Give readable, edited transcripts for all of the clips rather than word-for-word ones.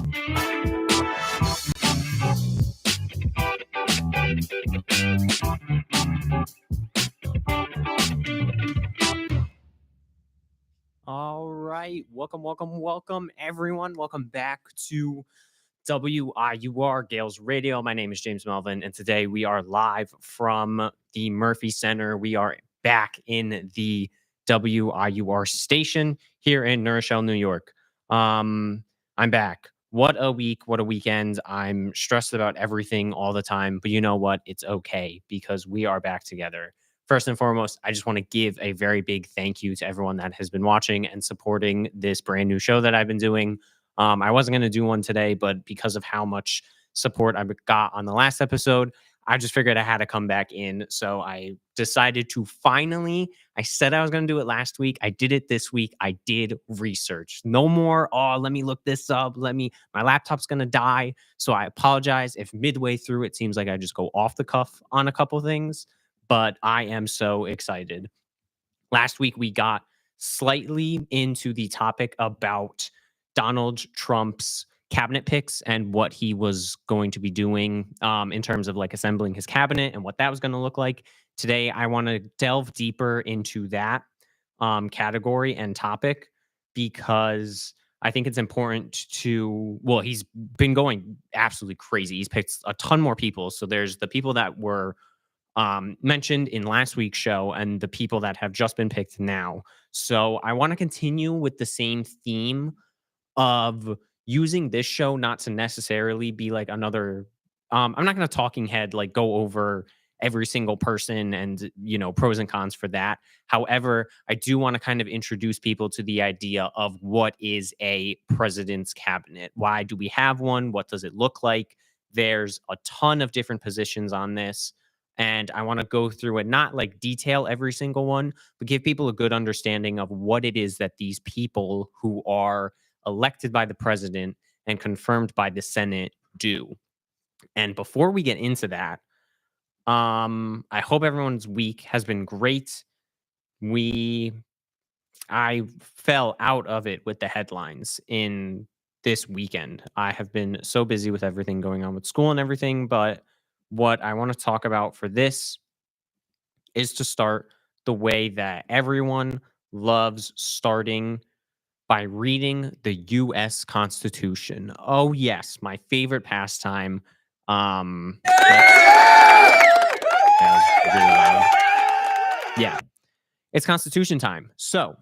All right. Welcome, everyone. Welcome back to WIUR Gales Radio. My name is James Melvin, and today we are live from the Murphy Center. We are back in the WIUR station here in New Rochelle, New York. I'm back. What a week. What a weekend. I'm stressed about everything all the time, but you know what? It's okay because we are back together. First and foremost, I just want to give a very big thank you to everyone that has been watching and supporting this brand new show that I've been doing. I wasn't going to do one today, but because of how much support I got on the last episode, I just figured I had to come back in. So I decided to finally, I said I was going to do it last week. I did it this week. I did research. No more, oh, let me look this up. My laptop's going to die. So I apologize if midway through it seems like I just go off the cuff on a couple things, but I am so excited. Last week, we got slightly into the topic about Donald Trump's cabinet picks and what he was going to be doing in terms of like assembling his cabinet and what that was going to look like. Today, I want to delve deeper into that category and topic because I think it's important to, well, he's been going absolutely crazy. He's picked a ton more people. So there's the people that were mentioned in last week's show and the people that have just been picked now. So I want to continue with the same theme of using this show not to necessarily be like another. I'm not going to talking head like go over every single person and pros and cons for that. However, I do want to kind of introduce people to the idea of what is a president's cabinet. Why do we have one? What does it look like? There's a ton of different positions on this. And I want to go through and not like detail every single one, but give people a good understanding of what it is that these people who are elected by the president and confirmed by the Senate do. And before we get into that, I hope everyone's week has been great. I fell out of it with the headlines in this weekend. I have been so busy with everything going on with school and everything, but what I want to talk about for this is to start the way that everyone loves starting by reading the US Constitution. Oh yes, my favorite pastime. Yeah, it's Constitution time. So,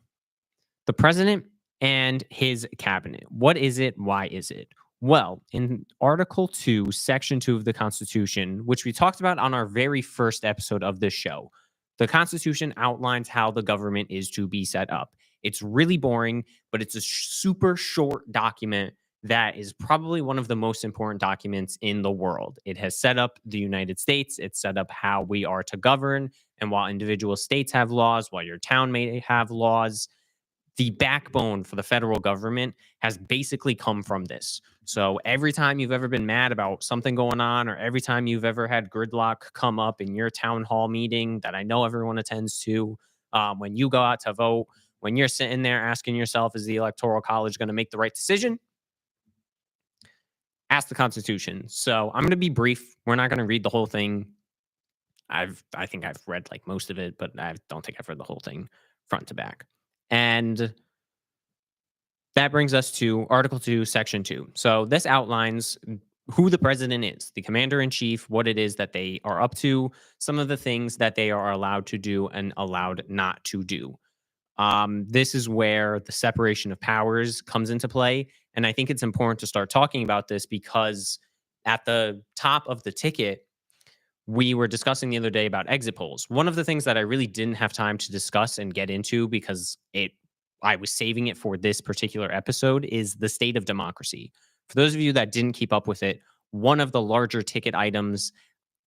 the president and his cabinet. What is it? Why is it? Well, in Article 2, Section 2 of the Constitution, which we talked about on our very first episode of this show, the Constitution outlines how the government is to be set up. It's really boring, but it's a super short document that is probably one of the most important documents in the world. It has set up the United States. It's set up how we are to govern. And while individual states have laws, while your town may have laws, the backbone for the federal government has basically come from this. So every time you've ever been mad about something going on, or every time you've ever had gridlock come up in your town hall meeting that I know everyone attends to, when you go out to vote, when you're sitting there asking yourself, is the Electoral College going to make the right decision? Ask the Constitution. So I'm going to be brief. We're not going to read the whole thing. I think I've read like most of it, but I don't think I've read the whole thing front to back. And that brings us to Article 2, Section 2. So this outlines who the president is, the commander in chief, what it is that they are up to, some of the things that they are allowed to do and allowed not to do. This is where the separation of powers comes into play. And I think it's important to start talking about this because at the top of the ticket, we were discussing the other day about exit polls. One of the things that I really didn't have time to discuss and get into because I was saving it for this particular episode is the state of democracy. For those of you that didn't keep up with it, one of the larger ticket items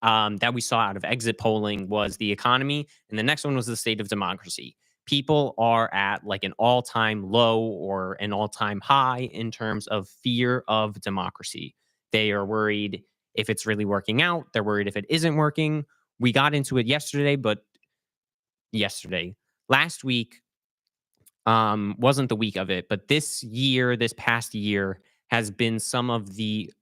that we saw out of exit polling was the economy, and the next one was the state of democracy. People are at like an all-time low or an all-time high in terms of fear of democracy. They are worried if it's really working out. They're worried if it isn't working. We got into it last week wasn't the week of it, but this past year has been some of the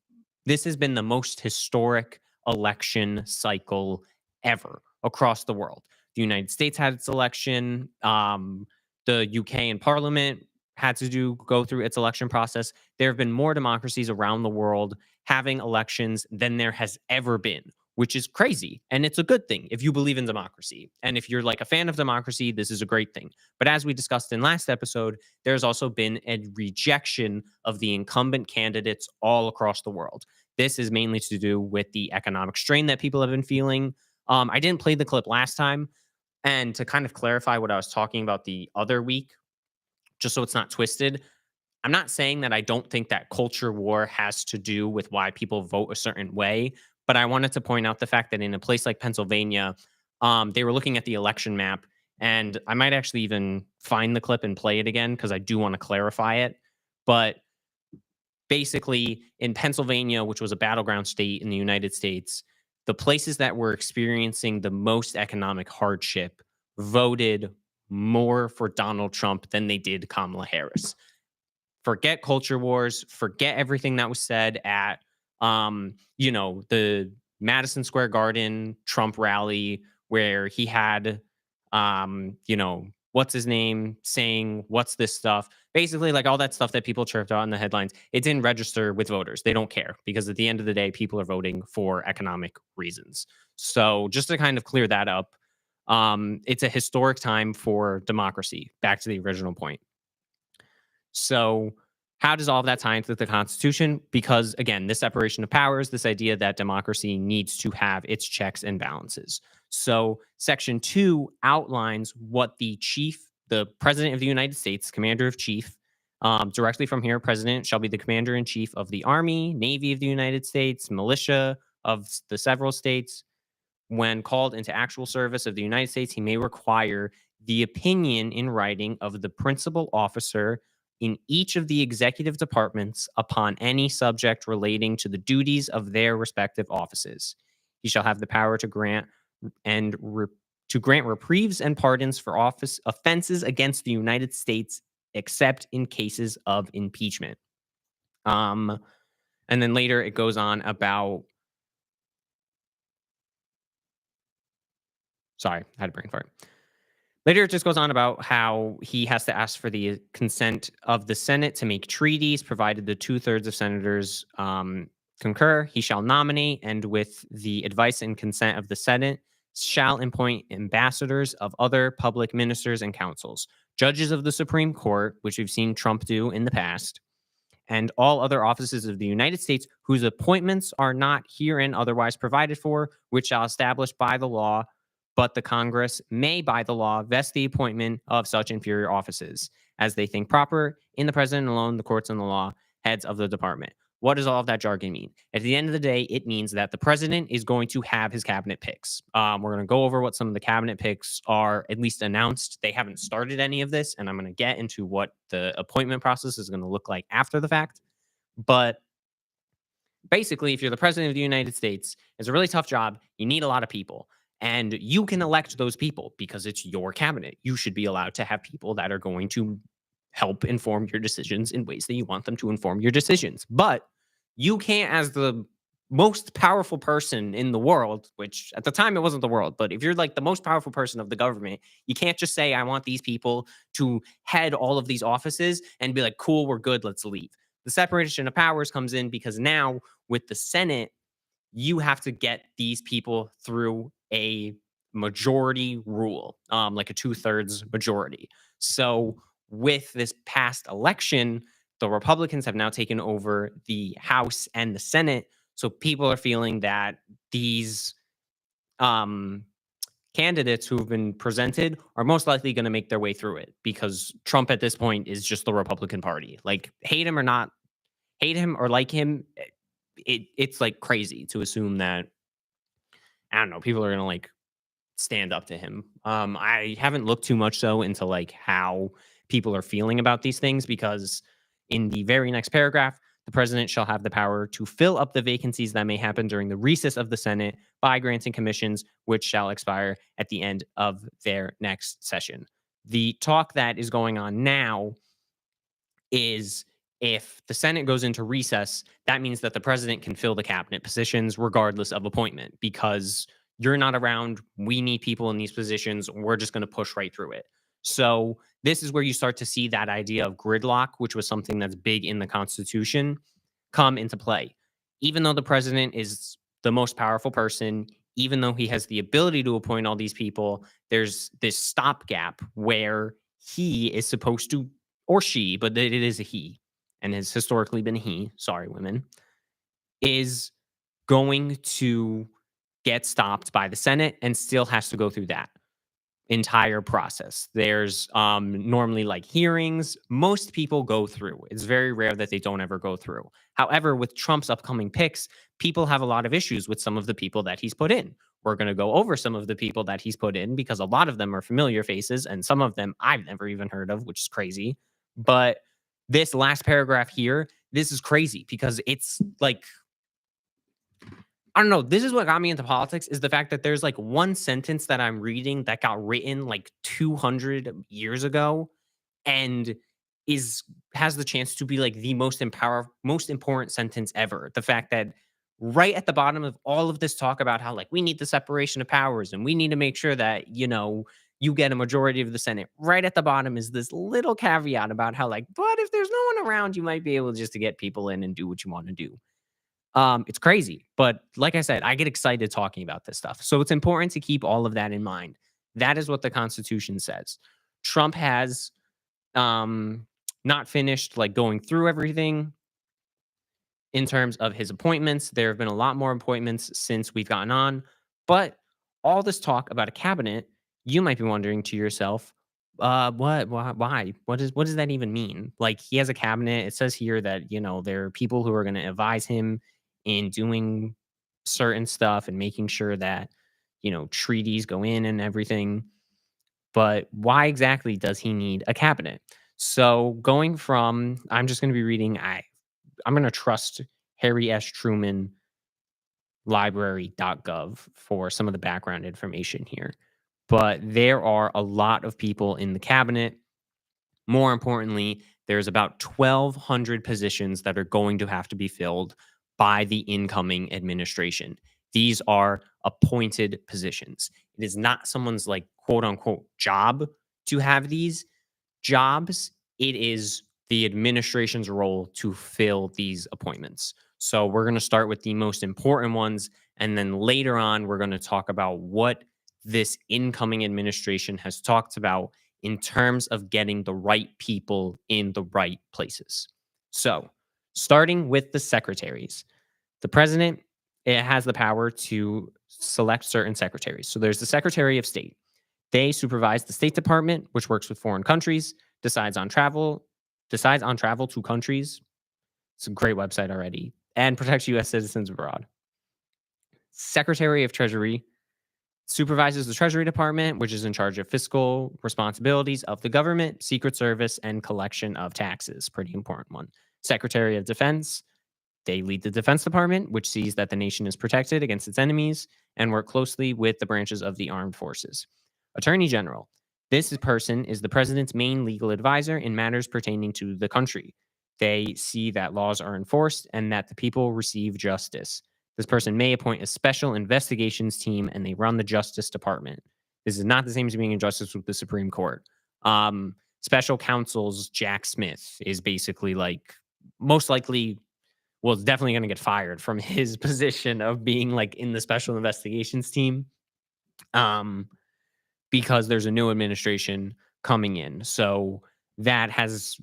this has been the most historic election cycle ever across the world. The United States had its election. The UK in Parliament had to go through its election process. There have been more democracies around the world having elections than there has ever been, which is crazy. And it's a good thing if you believe in democracy. And if you're like a fan of democracy, this is a great thing. But as we discussed in last episode, there's also been a rejection of the incumbent candidates all across the world. This is mainly to do with the economic strain that people have been feeling. I didn't play the clip last time. And to kind of clarify what I was talking about the other week, just so it's not twisted, I'm not saying that I don't think that culture war has to do with why people vote a certain way, but I wanted to point out the fact that in a place like Pennsylvania, they were looking at the election map, and I might actually even find the clip and play it again because I do want to clarify it. But basically, in Pennsylvania, which was a battleground state in the United States, the places that were experiencing the most economic hardship voted more for Donald Trump than they did Kamala Harris. Forget culture wars, forget everything that was said at the Madison Square Garden Trump rally where he had what's his name saying what's this stuff. Basically, like all that stuff that people chirped out in the headlines, it didn't register with voters. They don't care because at the end of the day, people are voting for economic reasons. So just to kind of clear that up, it's a historic time for democracy. Back to the original point. So, how does all of that tie into the Constitution? Because, again, this separation of powers, this idea that democracy needs to have its checks and balances. So, Section 2 outlines what the President of the United States, Commander of Chief, directly from here, President shall be the Commander in Chief of the Army, Navy of the United States, militia of the several states. When called into actual service of the United States, he may require the opinion in writing of the principal officer in each of the executive departments upon any subject relating to the duties of their respective offices. He shall have the power to grant reprieves and pardons for office offenses against the United States, except in cases of impeachment. And then later it goes on about. Sorry, I had a brain fart. Later, it just goes on about how he has to ask for the consent of the Senate to make treaties, provided the 2/3 of senators concur. He shall nominate, and with the advice and consent of the Senate, shall appoint ambassadors of other public ministers and councils, judges of the Supreme Court, which we've seen Trump do in the past, and all other offices of the United States whose appointments are not herein otherwise provided for, which shall establish by the law, but the Congress may by the law vest the appointment of such inferior offices as they think proper in the president alone, the courts and the law heads of the department. What does all of that jargon mean? At the end of the day, it means that the president is going to have his cabinet picks. We're going to go over what some of the cabinet picks are, at least announced. They haven't started any of this, and I'm going to get into what the appointment process is going to look like after the fact. But basically, if you're the president of the United States, it's a really tough job. You need a lot of people. And you can elect those people because it's your cabinet. You should be allowed to have people that are going to help inform your decisions in ways that you want them to inform your decisions. But you can't, as the most powerful person in the world, which at the time it wasn't the world, but if you're like the most powerful person of the government, you can't just say, I want these people to head all of these offices and be like, cool, we're good, let's leave. The separation of powers comes in because now with the Senate, you have to get these people through a majority rule, like a 2/3 majority. So with this past election, the Republicans have now taken over the House and the Senate. So people are feeling that these candidates who have been presented are most likely going to make their way through it because Trump at this point is just the Republican Party. Like, hate him or not, hate him or like him, it's like crazy to assume that, I don't know, people are gonna like stand up to him. I haven't looked too much so into like how people are feeling about these things because in the very next paragraph, the president shall have the power to fill up the vacancies that may happen during the recess of the Senate by granting commissions, which shall expire at the end of their next session. The talk that is going on now is If the Senate goes into recess, that means that the president can fill the cabinet positions regardless of appointment because you're not around. We need people in these positions. We're just going to push right through it. So, this is where you start to see that idea of gridlock, which was something that's big in the Constitution, come into play. Even though the president is the most powerful person, even though he has the ability to appoint all these people, there's this stopgap where he is supposed to, or she, but it is a he, and has historically been a he, sorry, women, is going to get stopped by the Senate and still has to go through that entire process. There's normally like hearings. Most people go through. It's very rare that they don't ever go through. However, with Trump's upcoming picks, people have a lot of issues with some of the people that he's put in. We're going to go over some of the people that he's put in because a lot of them are familiar faces and some of them I've never even heard of, which is crazy. But this last paragraph here, this is crazy because it's like I don't know. This is what got me into politics is the fact that there's like one sentence that I'm reading that got written like 200 years ago and is has the chance to be like the most important sentence ever. The fact that right at the bottom of all of this talk about how like we need the separation of powers and we need to make sure that, you get a majority of the Senate. Right at the bottom is this little caveat about how like, but if there's no one around, you might be able just to get people in and do what you want to do. It's crazy, but like I said, I get excited talking about this stuff. So it's important to keep all of that in mind. That is what the Constitution says. Trump has not finished like going through everything in terms of his appointments. There have been a lot more appointments since we've gotten on, but all this talk about a cabinet, you might be wondering to yourself, why? What does that even mean? Like he has a cabinet. It says here that, there are people who are going to advise him in doing certain stuff and making sure that, treaties go in and everything. But why exactly does he need a cabinet? So going from, I'm just going to be reading, I'm going to trust Harry S. Truman library.gov for some of the background information here. But there are a lot of people in the cabinet. More importantly, there's about 1,200 positions that are going to have to be filled by the incoming administration. These are appointed positions. It is not someone's like quote unquote job to have these jobs. It is the administration's role to fill these appointments. So we're going to start with the most important ones. And then later on, we're going to talk about what this incoming administration has talked about in terms of getting the right people in the right places. So, starting with the secretaries, the president it has the power to select certain secretaries. So, there's the Secretary of State. They supervise the State Department, which works with foreign countries, decides on travel to countries. It's a great website already, and protects U.S. citizens abroad. Secretary of Treasury supervises the Treasury Department, which is in charge of fiscal responsibilities of the government, Secret Service, and collection of taxes. Pretty important one. Secretary of Defense, they lead the Defense Department, which sees that the nation is protected against its enemies and work closely with the branches of the armed forces. Attorney General, this person is the president's main legal advisor in matters pertaining to the country. They see that laws are enforced and that the people receive justice. This person may appoint a special investigations team and they run the Justice Department. This is not the same as being in justice with the Supreme Court. Special counsel's Jack Smith is basically like most likely, well, it's definitely going to get fired from his position of being like in the special investigations team because there's a new administration coming in. So that has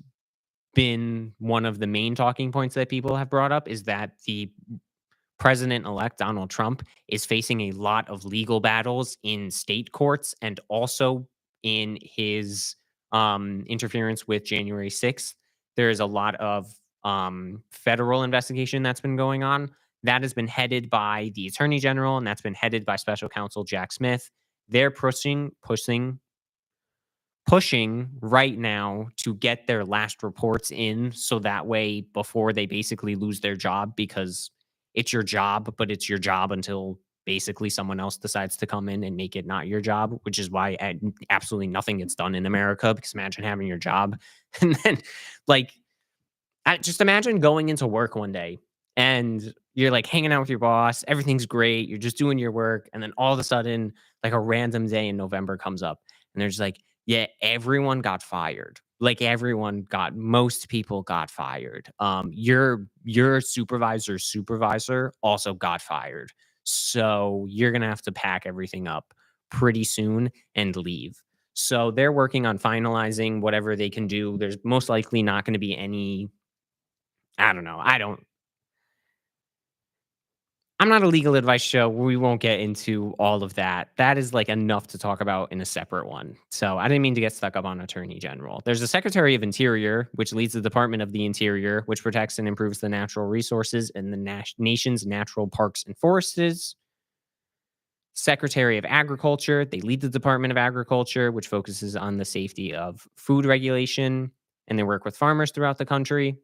been one of the main talking points that people have brought up is that the President-elect Donald Trump is facing a lot of legal battles in state courts and also in his interference with January 6th. There is a lot of federal investigation that's been going on. That has been headed by the Attorney General, and that's been headed by Special Counsel Jack Smith. They're pushing right now to get their last reports in so that way before they basically lose their job because it's your job, but it's your job until basically someone else decides to come in and make it not your job, which is why absolutely nothing gets done in America because imagine having your job and then like just imagine going into work one day and you're like hanging out with your boss, everything's great, you're just doing your work, and then all of a sudden, like a random day in November comes up, and there's like, yeah, everyone got fired. Like most people got fired. Your supervisor's supervisor also got fired. So you're gonna have to pack everything up pretty soon and leave. So they're working on finalizing whatever they can do. There's most likely not going to be any. I don't know. I'm not a legal advice show. We won't get into all of that. That is like enough to talk about in a separate one. So I didn't mean to get stuck up on Attorney General. There's a Secretary of Interior, which leads the Department of the Interior, which protects and improves the natural resources in the nation's natural parks and forests. Secretary of Agriculture, they lead the Department of Agriculture, which focuses on the safety of food regulation, and they work with farmers throughout the country.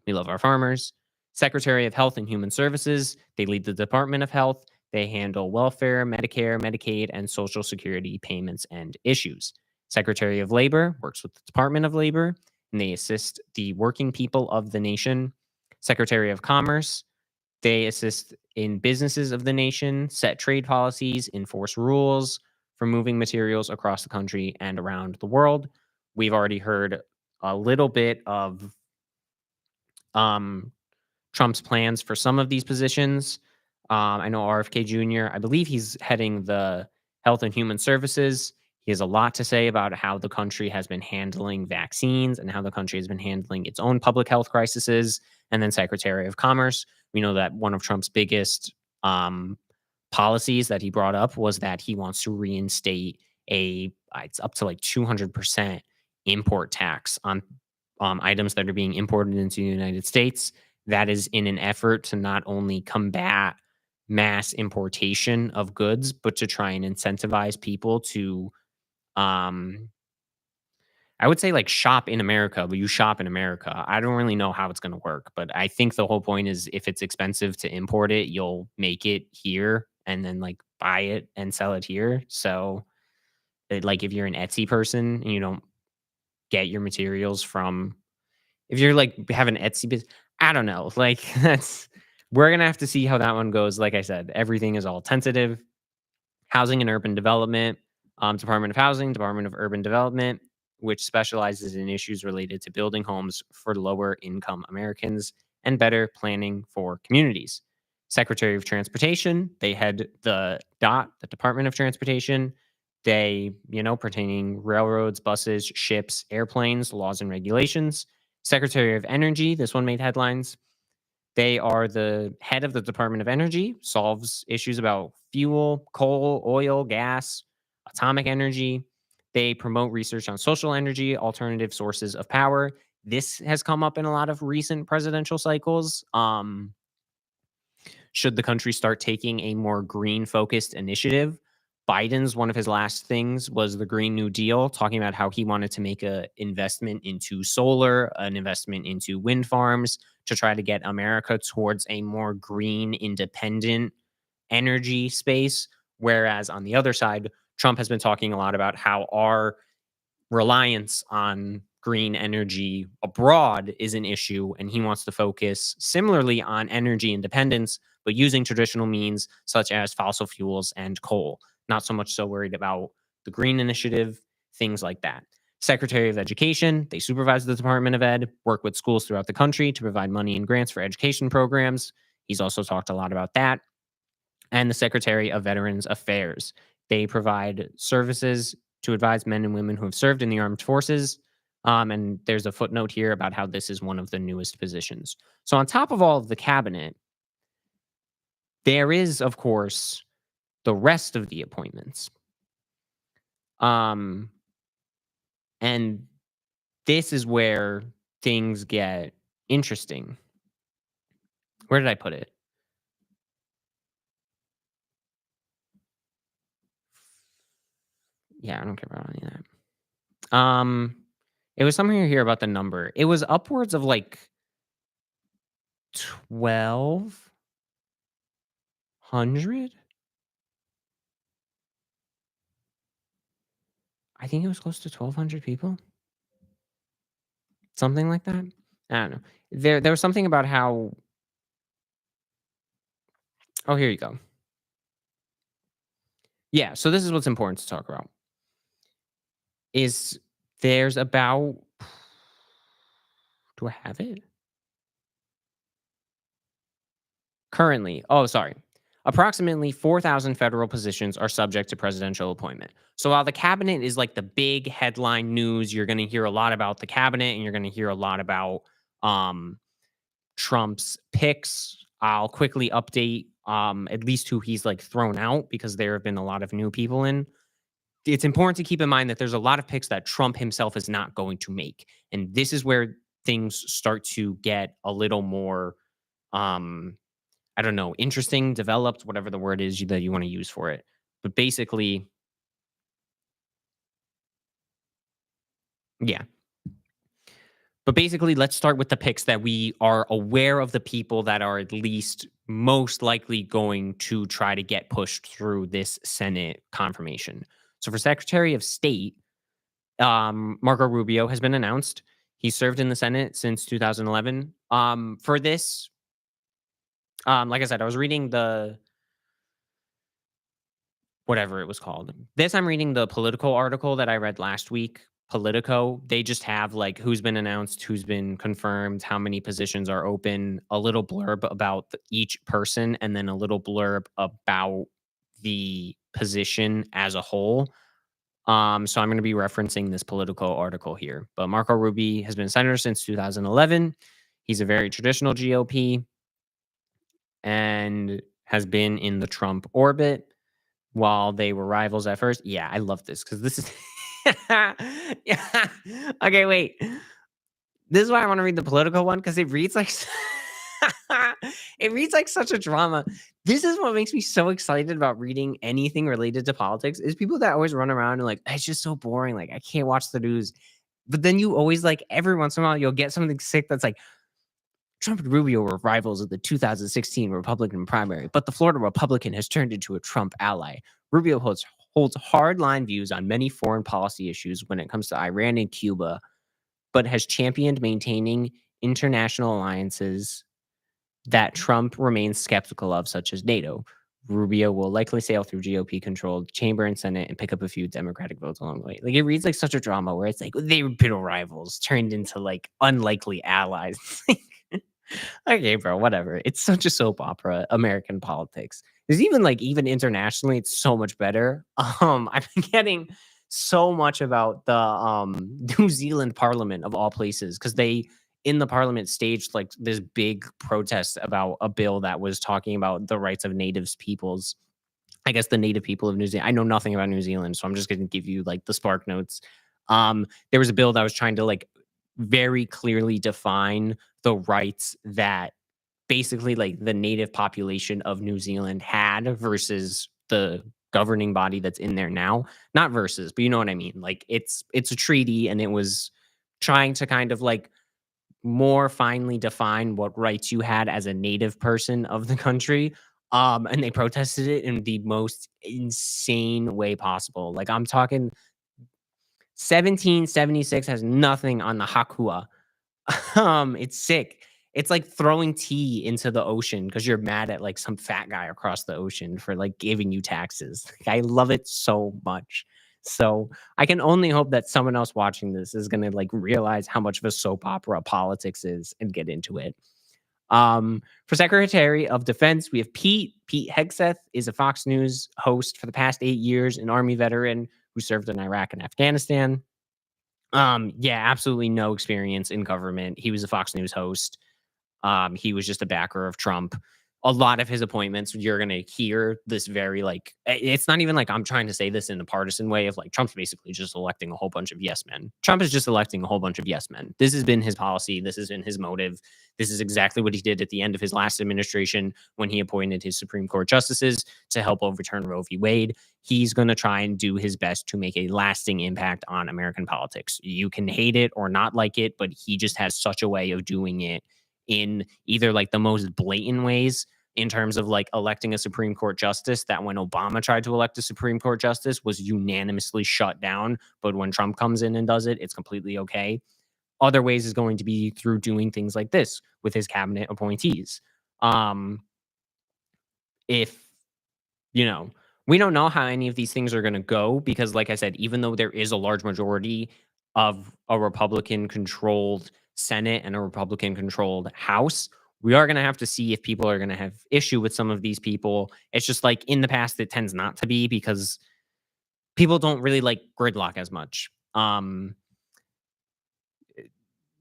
We love our farmers. Secretary of Health and Human Services, they lead the Department of Health. They handle welfare, Medicare, Medicaid, and Social Security payments and issues. Secretary of Labor works with the Department of Labor, and they assist the working people of the nation. Secretary of Commerce, they assist in businesses of the nation, set trade policies, enforce rules for moving materials across the country and around the world. We've already heard a little bit of um, Trump's plans for some of these positions. I know RFK Jr., I believe he's heading the Health and Human Services. He has a lot to say about how the country has been handling vaccines and how the country has been handling its own public health crises. And then Secretary of Commerce. We know that one of Trump's biggest um, policies that he brought up was that he wants to reinstate it's up to like 200% import tax on items that are being imported into the United States. That is in an effort to not only combat mass importation of goods, but to try and incentivize people to, um, I would say like shop in America, but you shop in America. I don't really know how it's going to work, but I think the whole point is if it's expensive to import it, you'll make it here and then like buy it and sell it here. So, like if you're an Etsy person and you don't get your materials from if you're, like, have an Etsy business, I don't know, like, that's we're gonna have to see how that one goes. Like I said, everything is all tentative. Housing and Urban Development, Department of Housing, Department of Urban Development, which specializes in issues related to building homes for lower income Americans and better planning for communities. Secretary of Transportation, they head the Department of Transportation. They, pertaining railroads, buses, ships, airplanes, laws and regulations. Secretary of Energy, this one made headlines. They are the head of the Department of Energy, solves issues about fuel, coal, oil, gas, atomic energy. They promote research on social energy, alternative sources of power. This has come up in a lot of recent presidential cycles. Should the country start taking a more green focused initiative? Biden's one of his last things was the Green New Deal, talking about how he wanted to make an investment into solar, an investment into wind farms to try to get America towards a more green, independent energy space. Whereas on the other side, Trump has been talking a lot about how our reliance on green energy abroad is an issue, and he wants to focus similarly on energy independence, but using traditional means such as fossil fuels and coal. Not so much so worried about the green initiative, things like that. Secretary of Education, they supervise the Department of Ed, work with schools throughout the country to provide money and grants for education programs. He's also talked a lot about that. And the Secretary of Veterans Affairs. They provide services to advise men and women who have served in the armed forces. And there's a footnote here about how this is one of the newest positions. So, on top of all of the cabinet, there is, of course, the rest of the appointments. Um, and this is where things get interesting. Where did I put it? Yeah, I don't care about any of that. It was somewhere here about the number. It was upwards of like 1,200? I think it was close to 1,200 people, something like that. I don't know. There was something about how. Oh, here you go. Yeah, so this is what's important to talk about. Is there's about do I have it? Currently, oh, sorry. Approximately 4,000 federal positions are subject to presidential appointment. So while the cabinet is like the big headline news, you're going to hear a lot about the cabinet and you're going to hear a lot about um, Trump's picks. I'll quickly update at least who he's like thrown out because there have been a lot of new people in. It's important to keep in mind that there's a lot of picks that Trump himself is not going to make. And this is where things start to get a little more um I don't know, interesting, developed, whatever the word is that you want to use for it. But basically, yeah. But basically, let's start with the picks that we are aware of the people that are at least most likely going to try to get pushed through this Senate confirmation. So for Secretary of State, Marco Rubio has been announced. He served in the Senate since 2011. For this, like I said, I was reading the whatever it was called. This I'm reading the political article that I read last week, Politico. They just have like who's been announced, who's been confirmed, how many positions are open, a little blurb about each person, and then a little blurb about the position as a whole. So I'm going to be referencing this Politico article here. But Marco Rubio has been senator since 2011. He's a very traditional GOP and has been in the Trump orbit while they were rivals at first. Yeah, I love this because this is. Yeah. Okay, wait. This is why I want to read the political one because it reads like. It reads like such a drama. This is what makes me so excited about reading anything related to politics is people that always run around and like, it's just so boring. Like, I can't watch the news. But then you always like every once in a while you'll get something sick that's like Trump and Rubio were rivals of the 2016 Republican primary, but the Florida Republican has turned into a Trump ally. Rubio holds hardline views on many foreign policy issues when it comes to Iran and Cuba, but has championed maintaining international alliances that Trump remains skeptical of, such as NATO. Rubio will likely sail through GOP controlled chamber and Senate and pick up a few Democratic votes along the way. Like it reads like such a drama where it's like they were bitter rivals turned into like unlikely allies. Okay, bro, whatever. It's such a soap opera, American politics. There's even like even internationally, it's so much better. I've been getting so much about the New Zealand Parliament of all places because they in the Parliament staged like this big protest about a bill that was talking about the rights of natives peoples. I guess the native people of New Zealand. I know nothing about New Zealand, so I'm just going to give you like the spark notes. There was a bill that was trying to like very clearly define the rights that basically like the native population of New Zealand had versus the governing body that's in there now. Not versus, but you know what I mean. Like it's a treaty and it was trying to kind of like more finely define what rights you had as a native person of the country. And they protested it in the most insane way possible. Like I'm talking 1776 has nothing on the Hakua. It's sick. It's like throwing tea into the ocean because you're mad at like some fat guy across the ocean for like giving you taxes. Like, I love it so much. So I can only hope that someone else watching this is gonna like realize how much of a soap opera politics is and get into it. For Secretary of Defense, we have Pete. Pete Hegseth is a Fox News host for the past 8 years, an Army veteran who served in Iraq and Afghanistan. Yeah, absolutely no experience in government. He was a Fox News host. He was just a backer of Trump. A lot of his appointments, you're going to hear this very like, it's not even like I'm trying to say this in a partisan way of like Trump's basically just electing a whole bunch of yes men. Trump is just electing a whole bunch of yes men. This has been his policy. This has been his motive. This is exactly what he did at the end of his last administration when he appointed his Supreme Court justices to help overturn Roe v. Wade. He's going to try and do his best to make a lasting impact on American politics. You can hate it or not like it, but he just has such a way of doing it in either like the most blatant ways in terms of like electing a Supreme Court justice that when Obama tried to elect a Supreme Court justice was unanimously shut down. But when Trump comes in and does it, it's completely okay. Other ways is going to be through doing things like this with his cabinet appointees. Um, if you know, we don't know how any of these things are going to go because, like I said, even though there is a large majority of a Republican controlled Senate and a Republican controlled House, we are going to have to see if people are going to have issue with some of these people. It's just like in the past, it tends not to be because people don't really like gridlock as much. And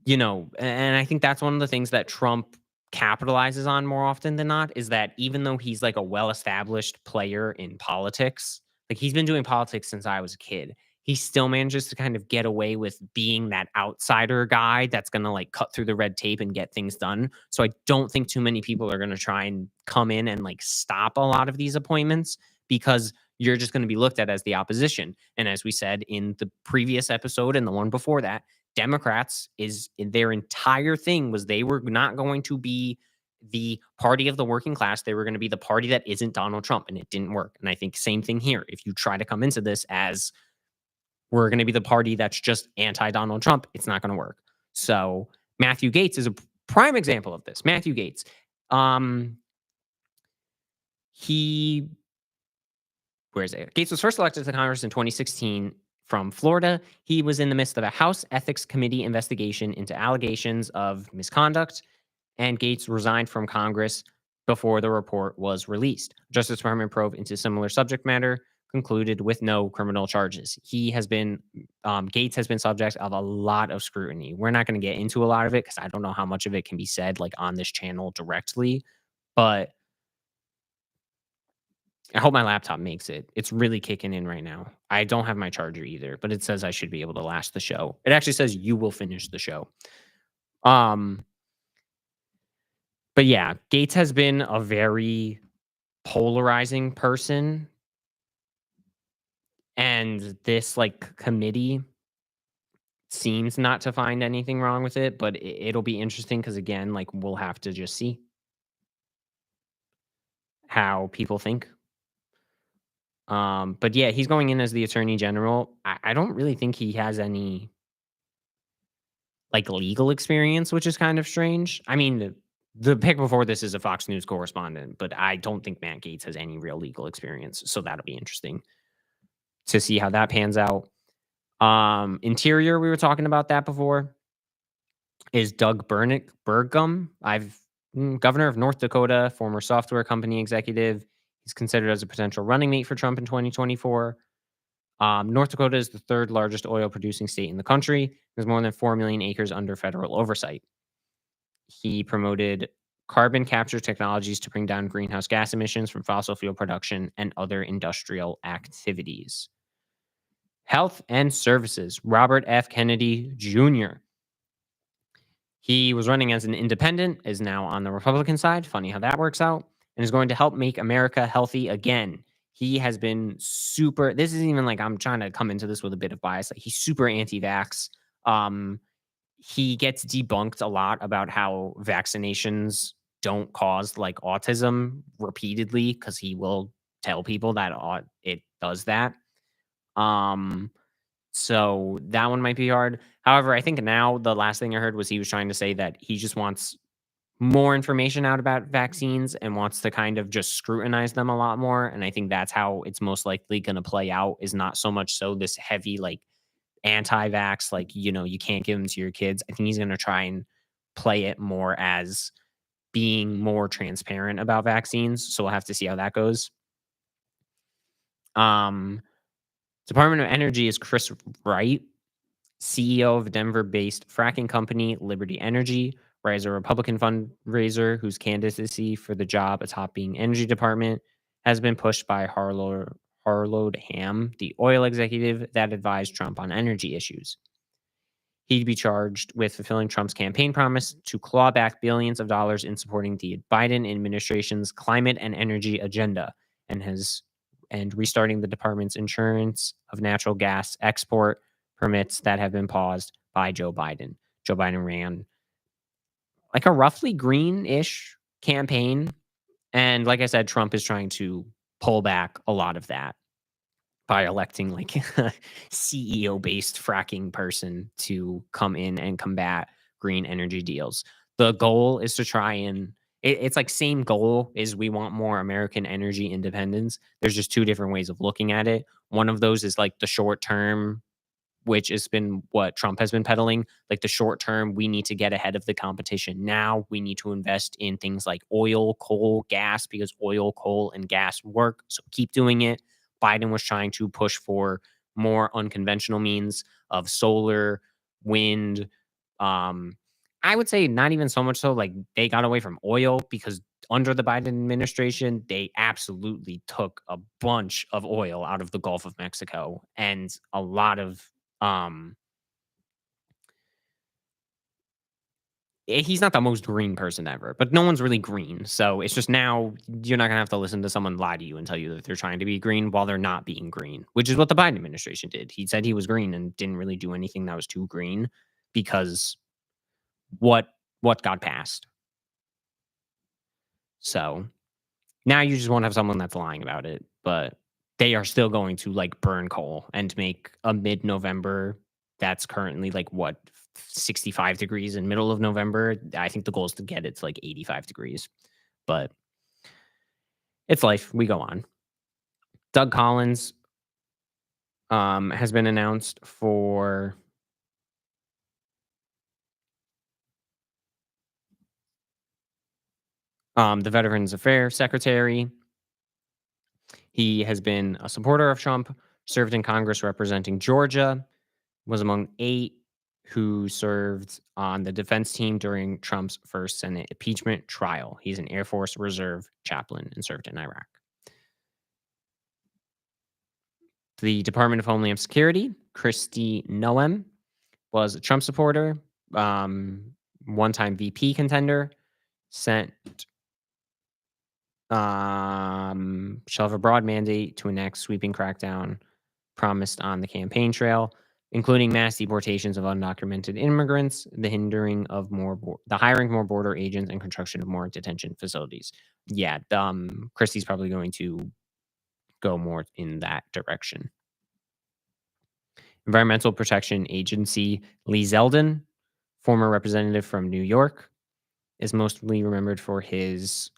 I think that's one of the things that Trump capitalizes on more often than not is that even though he's like a well-established player in politics, like he's been doing politics since I was a kid, he still manages to kind of get away with being that outsider guy that's going to like cut through the red tape and get things done. So I don't think too many people are going to try and come in and like stop a lot of these appointments because you're just going to be looked at as the opposition. And as we said in the previous episode and the one before that, Democrats is in their entire thing was they were not going to be the party of the working class. They were going to be the party that isn't Donald Trump, and it didn't work. And I think same thing here. If you try to come into this as we're going to be the party that's just anti-Donald Trump, it's not going to work. So Matthew Gaetz is a prime example of this. Matthew Gaetz, he where is it? Gates was first elected to Congress in 2016 from Florida. He was in the midst of a House Ethics Committee investigation into allegations of misconduct, and Gates resigned from Congress before the report was released. Justice Department probe into similar subject matter concluded with no criminal charges. Gates has been subject of a lot of scrutiny. We're not going to get into a lot of it because I don't know how much of it can be said like on this channel directly, but I hope my laptop makes it. It's really kicking in right now. I don't have my charger either, but it says I should be able to last the show. It actually says you will finish the show. Um, but yeah, Gates has been a very polarizing person, and this like committee seems not to find anything wrong with it, but it'll be interesting because again, like we'll have to just see how people think. But yeah, he's going in as the attorney general. I don't really think he has any like legal experience, which is kind of strange. I mean, the pick before this is a Fox News correspondent, but I don't think Matt Gaetz has any real legal experience. So that'll be interesting to see how that pans out. Interior, we were talking about that before, is Doug Burgum. Governor of North Dakota, former software company executive. He's considered as a potential running mate for Trump in 2024. North Dakota is the third largest oil producing state in the country. There's more than 4 million acres under federal oversight. He promoted carbon capture technologies to bring down greenhouse gas emissions from fossil fuel production and other industrial activities. Health and services. Robert F. Kennedy Jr. He was running as an independent, is now on the Republican side. Funny how that works out. And is going to help make America healthy again. He has been super. This isn't even like I'm trying to come into this with a bit of bias. Like he's super anti-vax. He gets debunked a lot about how vaccinations don't cause like autism repeatedly because he will tell people that it does that. So that one might be hard. However, I think now the last thing I heard was he was trying to say that he just wants more information out about vaccines and wants to kind of just scrutinize them a lot more. And I think that's how it's most likely going to play out is not so much so this heavy, like anti-vax, like, you can't give them to your kids. I think he's going to try and play it more as being more transparent about vaccines. So we'll have to see how that goes. Department of Energy is Chris Wright, CEO of Denver-based fracking company Liberty Energy. Wright is a Republican fundraiser whose candidacy for the job atop being Energy Department has been pushed by Harlode Ham, the oil executive that advised Trump on energy issues. He'd be charged with fulfilling Trump's campaign promise to claw back billions of dollars in supporting the Biden administration's climate and energy agenda and restarting the department's insurance of natural gas export permits that have been paused by Joe Biden. Joe Biden ran like a roughly green-ish campaign. And like I said, Trump is trying to pull back a lot of that by electing like a CEO based fracking person to come in and combat green energy deals. The goal is to try and it's like same goal is we want more American energy independence. There's just two different ways of looking at it. One of those is like the short term, which has been what Trump has been peddling. Like the short term, we need to get ahead of the competition now. We need to invest in things like oil, coal, gas, because oil, coal, and gas work. So keep doing it. Biden was trying to push for more unconventional means of solar, wind. Um, I would say not even so much so like they got away from oil because under the Biden administration, they absolutely took a bunch of oil out of the Gulf of Mexico and a lot of um, he's not the most green person ever, but no one's really green. So it's just now you're not gonna have to listen to someone lie to you and tell you that they're trying to be green while they're not being green, which is what the Biden administration did. He said he was green and didn't really do anything that was too green because what what got passed. So now you just won't have someone that's lying about it, but they are still going to like burn coal and make a mid-November that's currently like what 65 degrees in middle of November. I think the goal is to get it to like 85 degrees. But it's life. We go on. Doug Collins has been announced for the Veterans Affairs Secretary. He has been a supporter of Trump, served in Congress representing Georgia, was among 8 who served on the defense team during Trump's first Senate impeachment trial. He's an Air Force Reserve chaplain and served in Iraq. The Department of Homeland Security, Kristi Noem, was a Trump supporter, one-time VP contender, sent shall have a broad mandate to enact sweeping crackdown promised on the campaign trail, including mass deportations of undocumented immigrants, the hiring of more border agents, and construction of more detention facilities. Yeah, Christie's probably going to go more in that direction. Environmental Protection Agency Lee Zeldin, former representative from New York, is mostly remembered for his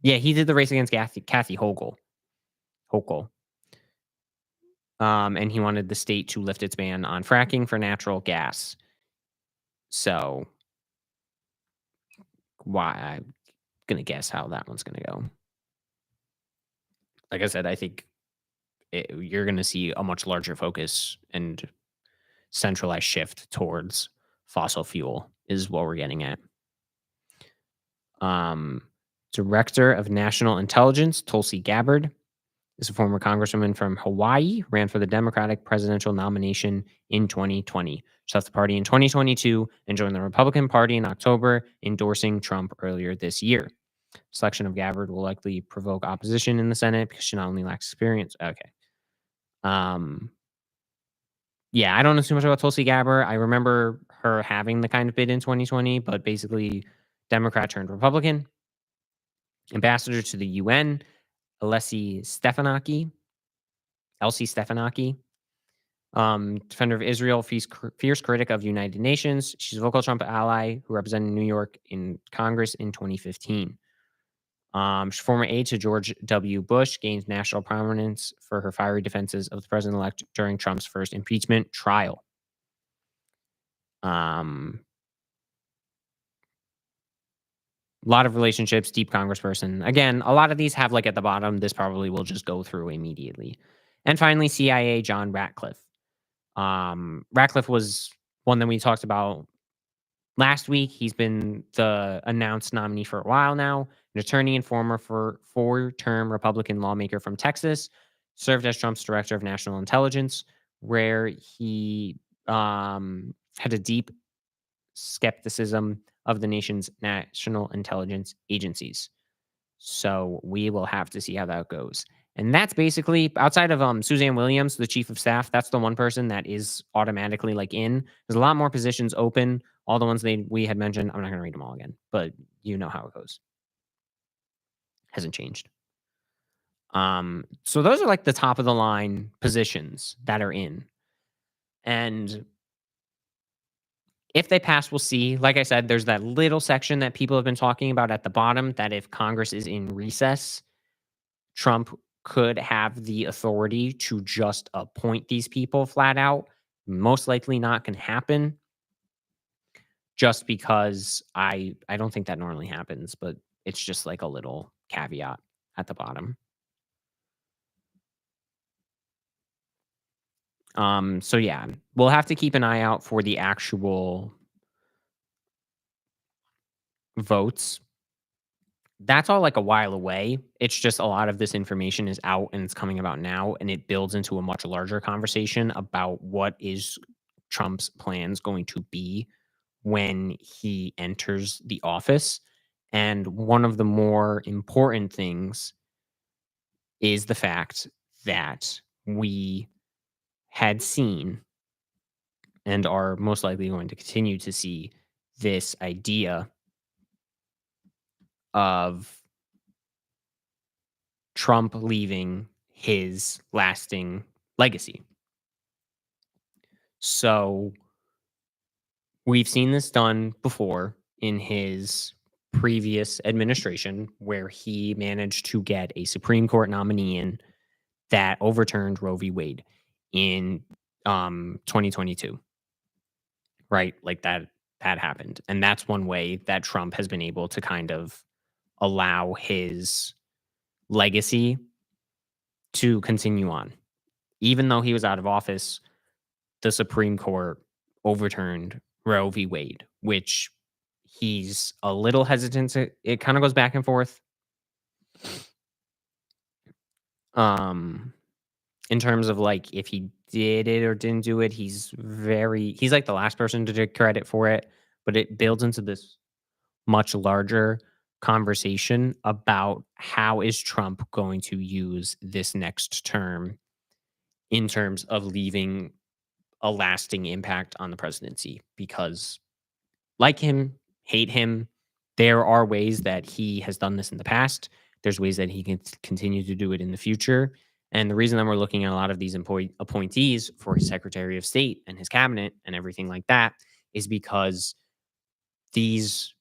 he did the race against Kathy Hochul. And he wanted the state to lift its ban on fracking for natural gas. So, why I'm gonna guess how that one's gonna go. Like I said, I think you're gonna see a much larger focus and centralized shift towards fossil fuel is what we're getting at. Um, Director of National Intelligence Tulsi Gabbard is a former congresswoman from Hawaii, ran for the Democratic presidential nomination in 2020. She left the party in 2022 and joined the Republican Party in October, endorsing Trump earlier this year. Selection of Gabbard will likely provoke opposition in the Senate because she not only lacks experience. Okay. Yeah, I don't know too much about Tulsi Gabbard. I remember her having the kind of bid in 2020, but basically, Democrat turned Republican. Ambassador to the UN, Alessi Stefanaki, Elsie Stefanaki, defender of Israel, fierce critic of United Nations. She's a vocal Trump ally who represented New York in Congress in 2015. She's former aide to George W. Bush, gained national prominence for her fiery defenses of the president-elect during Trump's first impeachment trial. A lot of relationships, deep congressperson. Again, a lot of these have like at the bottom, this probably will just go through immediately. And finally, CIA John Ratcliffe. Ratcliffe was one that we talked about last week. He's been the announced nominee for a while now, an attorney and former four-term Republican lawmaker from Texas, served as Trump's director of national intelligence, where he had a deep skepticism of the nation's national intelligence agencies. So we will have to see how that goes. And that's basically outside of Suzanne Williams, the chief of staff. That's the one person that is automatically like in. There's a lot more positions open. All the ones we had mentioned. I'm not going to read them all again, but you know how it goes. Hasn't changed. So those are like the top of the line positions that are in. And if they pass, we'll see. Like I said, there's that little section that people have been talking about at the bottom that if Congress is in recess, Trump could have the authority to just appoint these people flat out. Most likely not going to happen just because I don't think that normally happens, but it's just like a little caveat at the bottom. So yeah, we'll have to keep an eye out for the actual votes. That's all like a while away. It's just a lot of this information is out and it's coming about now, and it builds into a much larger conversation about what is Trump's plans going to be when he enters the office. And one of the more important things is the fact that we had seen and are most likely going to continue to see this idea of Trump leaving his lasting legacy. So we've seen this done before in his previous administration, where he managed to get a Supreme Court nominee in that overturned Roe v. Wade in 2022. Right? Like that happened. And that's one way that Trump has been able to kind of allow his legacy to continue on. Even though he was out of office, the Supreme Court overturned Roe v. Wade, which he's a little hesitant to. It kind of goes back and forth. Um, in terms of like if he did it or didn't do it, he's like the last person to take credit for it, but it builds into this much larger conversation about how is Trump going to use this next term in terms of leaving a lasting impact on the presidency, because like him, hate him, there are ways that he has done this in the past. There's ways that he can continue to do it in the future. And the reason that we're looking at a lot of these appointees for his Secretary of State and his cabinet and everything like that is because these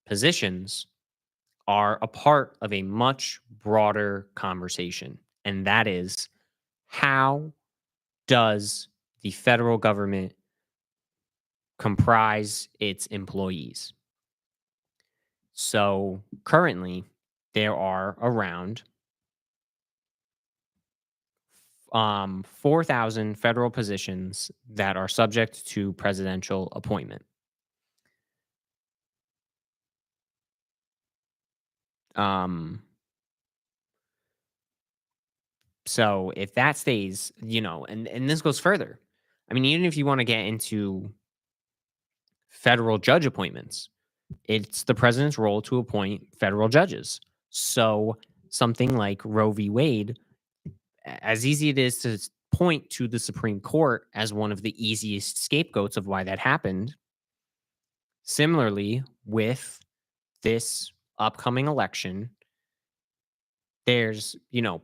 positions are a part of a much broader conversation. And that is, how does the federal government comprise its employees? So currently, there are around 4,000 federal positions that are subject to presidential appointment. Um, so if that stays, and this goes further. I mean, even if you want to get into federal judge appointments, it's the president's role to appoint federal judges. So something like Roe v. Wade, as easy it is to point to the Supreme Court as one of the easiest scapegoats of why that happened, similarly with this upcoming election, there's,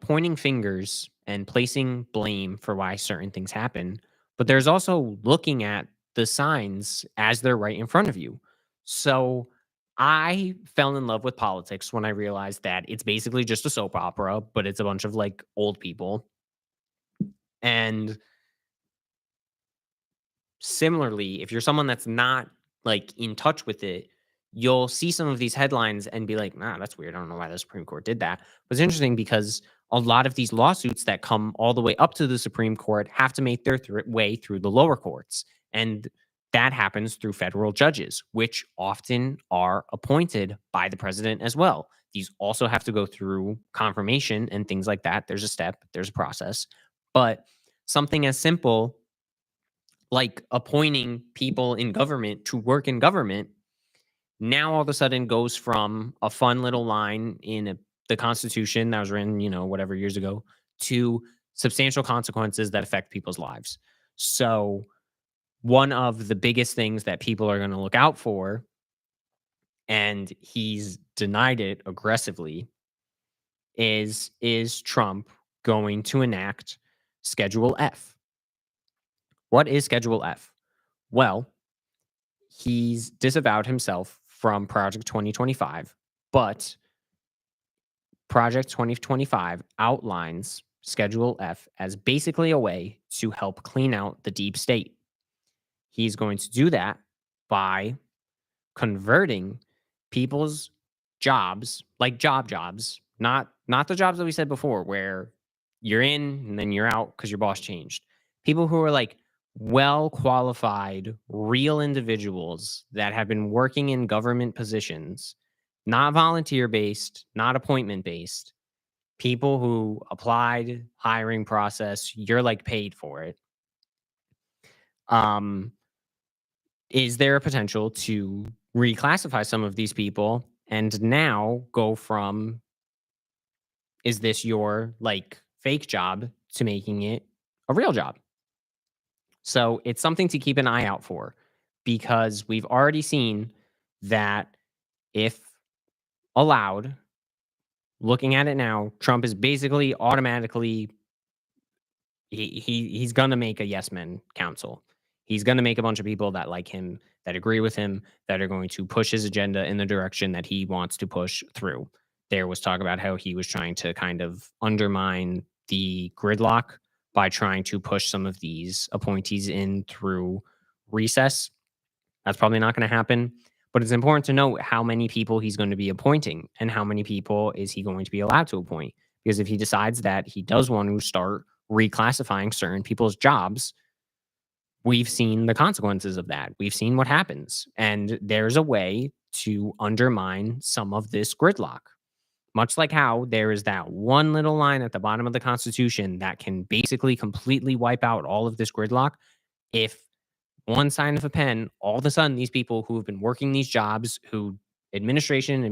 pointing fingers and placing blame for why certain things happen, but there's also looking at the signs as they're right in front of you. So I fell in love with politics when I realized that it's basically just a soap opera, but it's a bunch of like old people. And similarly, if you're someone that's not like in touch with it, you'll see some of these headlines and be like, nah, that's weird. I don't know why the Supreme Court did that. But it's interesting because a lot of these lawsuits that come all the way up to the Supreme Court have to make their way through the lower courts. And that happens through federal judges, which often are appointed by the president as well. These also have to go through confirmation and things like that. There's a step, there's a process. But something as simple like appointing people in government to work in government now all of a sudden goes from a fun little line in the Constitution that was written, whatever years ago, to substantial consequences that affect people's lives. So, one of the biggest things that people are going to look out for, and he's denied it aggressively, is Trump going to enact Schedule F? What is Schedule F? Well, he's disavowed himself from Project 2025, but Project 2025 outlines Schedule F as basically a way to help clean out the deep state. He's going to do that by converting people's jobs, like jobs, not the jobs that we said before where you're in and then you're out because your boss changed. People who are like well qualified, real individuals that have been working in government positions, not volunteer based, not appointment based, people who applied hiring process, you're like paid for it. Um, is there a potential to reclassify some of these people and now go from, is this your like fake job, to making it a real job? So it's something to keep an eye out for, because we've already seen that if allowed, looking at it now, Trump is basically automatically, he's gonna make a yes men council. He's gonna make a bunch of people that like him, that agree with him, that are going to push his agenda in the direction that he wants to push through. There was talk about how he was trying to kind of undermine the gridlock by trying to push some of these appointees in through recess. That's probably not going to happen. But it's important to note how many people he's going to be appointing and how many people is he going to be allowed to appoint. Because if he decides that he does want to start reclassifying certain people's jobs, we've seen the consequences of that. We've seen what happens. And there's a way to undermine some of this gridlock. Much like how there is that one little line at the bottom of the Constitution that can basically completely wipe out all of this gridlock. If one sign of a pen, all of a sudden these people who have been working these jobs, who administration,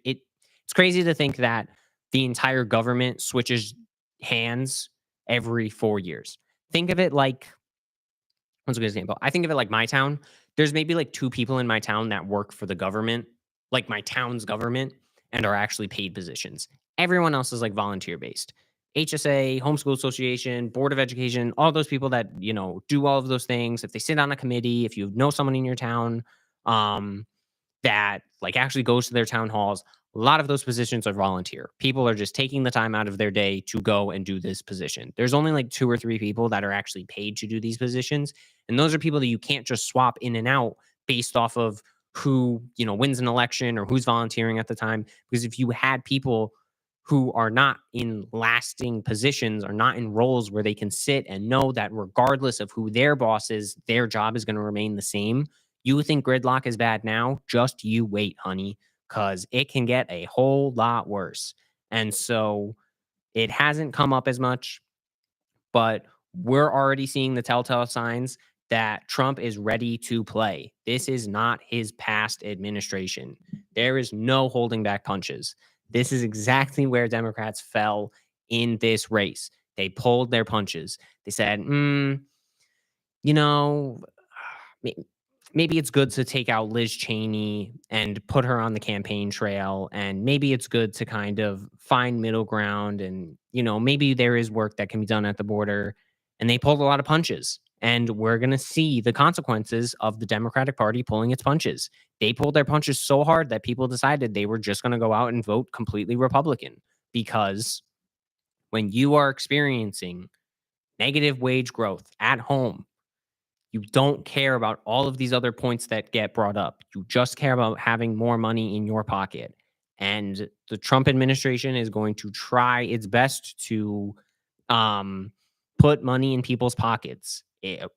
it's crazy to think that the entire government switches hands every 4 years. Think of it like, what's a good example? I think of it like my town. There's maybe like two people in my town that work for the government, like my town's government, and are actually paid positions. Everyone else is like volunteer based. HSA, Homeschool Association, Board of Education, all those people that, do all of those things. If they sit on a committee, if you know someone in your town, um, that like actually goes to their town halls, a lot of those positions are volunteer. People are just taking the time out of their day to go and do this position. There's only like two or three people that are actually paid to do these positions. And those are people that you can't just swap in and out based off of who, wins an election or who's volunteering at the time. Because if you had people who are not in lasting positions, are not in roles where they can sit and know that regardless of who their boss is, their job is going to remain the same. You think gridlock is bad now? Just you wait, honey, because it can get a whole lot worse. And so it hasn't come up as much, but we're already seeing the telltale signs that Trump is ready to play. This is not his past administration. There is no holding back punches. This is exactly where Democrats fell in this race. They pulled their punches. They said, you know, maybe it's good to take out Liz Cheney and put her on the campaign trail. And maybe it's good to kind of find middle ground. And, maybe there is work that can be done at the border. And they pulled a lot of punches. And we're going to see the consequences of the Democratic Party pulling its punches. They pulled their punches so hard that people decided they were just going to go out and vote completely Republican. Because when you are experiencing negative wage growth at home, you don't care about all of these other points that get brought up. You just care about having more money in your pocket. And the Trump administration is going to try its best to um, put money in people's pockets.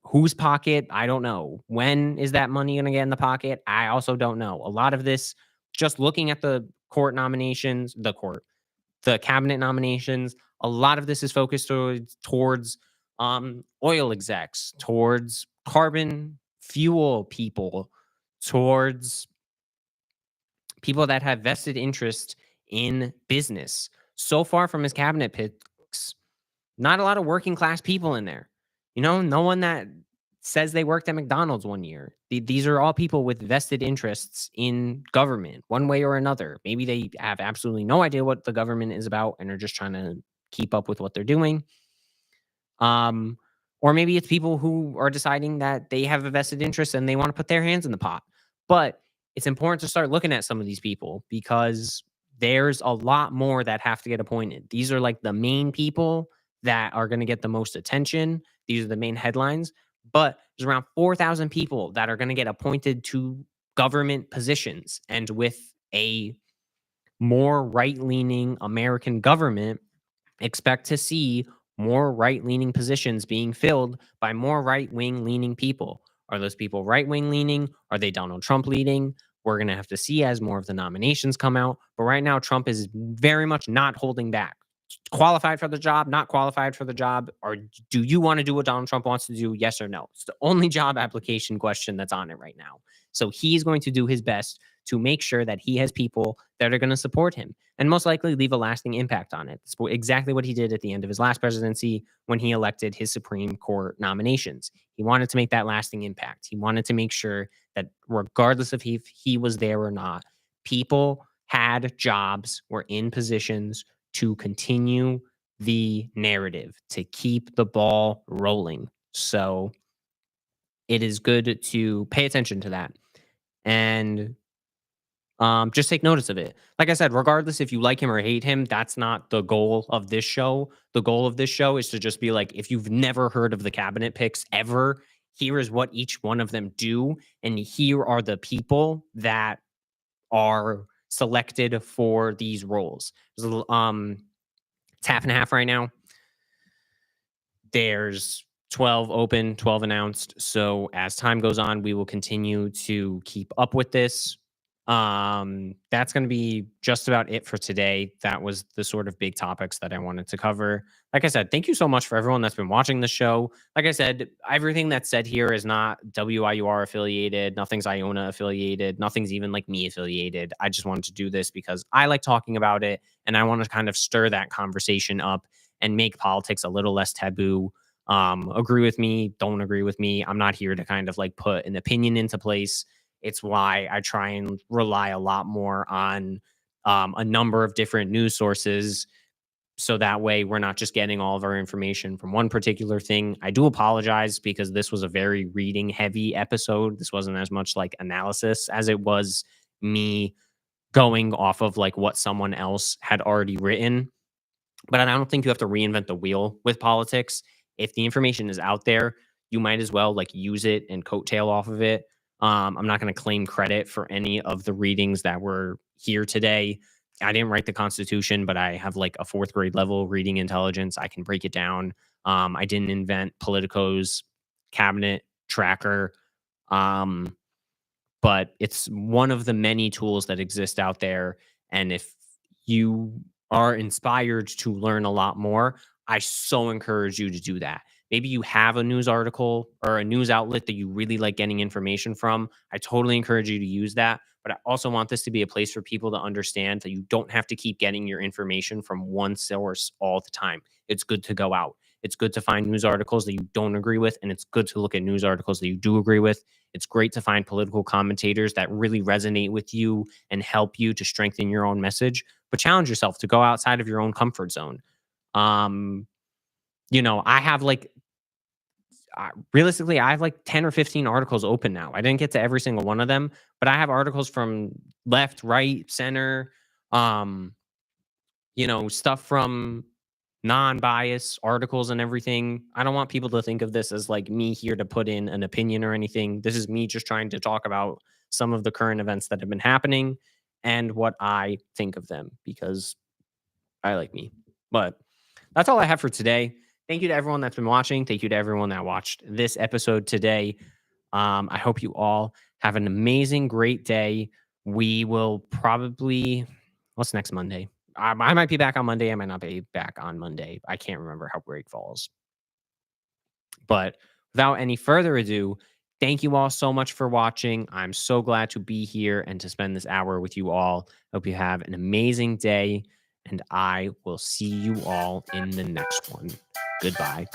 Whose pocket? I don't know. When is that money going to get in the pocket? I also don't know. A lot of this, just looking at the court nominations, the cabinet nominations, a lot of this is focused towards oil execs, towards carbon fuel people, towards people that have vested interest in business. So far from his cabinet picks, not a lot of working class people in there. No one that says they worked at McDonald's one year. These are all people with vested interests in government, one way or another. Maybe they have absolutely no idea what the government is about and are just trying to keep up with what they're doing. Um, or maybe it's people who are deciding that they have a vested interest and they want to put their hands in the pot. But it's important to start looking at some of these people because there's a lot more that have to get appointed. These are like the main people that are going to get the most attention. These are the main headlines. But there's around 4,000 people that are going to get appointed to government positions. And with a more right leaning American government, expect to see more right leaning positions being filled by more right wing leaning people. Are those people right wing leaning? Are they Donald Trump leading? We're going to have to see as more of the nominations come out. But right now, Trump is very much not holding back. Qualified for the job, not qualified for the job, or do you want to do what Donald Trump wants to do? Yes or no? It's the only job application question that's on it right now. So he's going to do his best to make sure that he has people that are going to support him and most likely leave a lasting impact on it. It's exactly what he did at the end of his last presidency when he elected his Supreme Court nominations. He wanted to make that lasting impact. He wanted to make sure that regardless of if he was there or not, people had jobs, were in positions to continue the narrative, to keep the ball rolling. So it is good to pay attention to that and just take notice of it. Like I said, regardless if you like him or hate him, that's not the goal of this show. The goal of this show is to just be like, if you've never heard of the cabinet picks ever, here is what each one of them do. And here are the people that are selected for these roles. There's a little, it's half and half right now. There's 12 open, 12 announced. So as time goes on, we will continue to keep up with this. That's going to be just about it for today. That was the sort of big topics that I wanted to cover. Like I said, thank you so much for everyone that's been watching the show. Like I said, everything that's said here is not WIUR affiliated. Nothing's Iona affiliated. Nothing's even like me affiliated. I just wanted to do this because I like talking about it and I want to kind of stir that conversation up and make politics a little less taboo. Agree with me, don't agree with me. I'm not here to kind of like put an opinion into place. It's why I try and rely a lot more on a number of different news sources. So that way we're not just getting all of our information from one particular thing. I do apologize because this was a very reading heavy episode. This wasn't as much like analysis as it was me going off of like what someone else had already written. But I don't think you have to reinvent the wheel with politics. If the information is out there, you might as well like use it and coattail off of it. I'm not going to claim credit for any of the readings that were here today. I didn't write the Constitution, but I have like a fourth grade level reading intelligence. I can break it down. I didn't invent Politico's cabinet tracker. But it's one of the many tools that exist out there. And if you are inspired to learn a lot more, I so encourage you to do that. Maybe you have a news article or a news outlet that you really like getting information from. I totally encourage you to use that. But I also want this to be a place for people to understand that you don't have to keep getting your information from one source all the time. It's good to go out. It's good to find news articles that you don't agree with, and it's good to look at news articles that you do agree with. It's great to find political commentators that really resonate with you and help you to strengthen your own message, but challenge yourself to go outside of your own comfort zone. Um, I have like realistically, I have like 10 or 15 articles open now. I didn't get to every single one of them, but I have articles from left, right, center, um, stuff from non-bias articles and everything. I don't want people to think of this as like me here to put in an opinion or anything. This is me just trying to talk about some of the current events that have been happening and what I think of them because I like me. But that's all I have for today. Thank you to everyone that's been watching. Thank you to everyone that watched this episode today. I hope you all have an amazing, great day. We will probably, what's next Monday? I might be back on Monday. I might not be back on Monday. I can't remember how break falls. But without any further ado, thank you all so much for watching. I'm so glad to be here and to spend this hour with you all. Hope you have an amazing day, and I will see you all in the next one. Goodbye.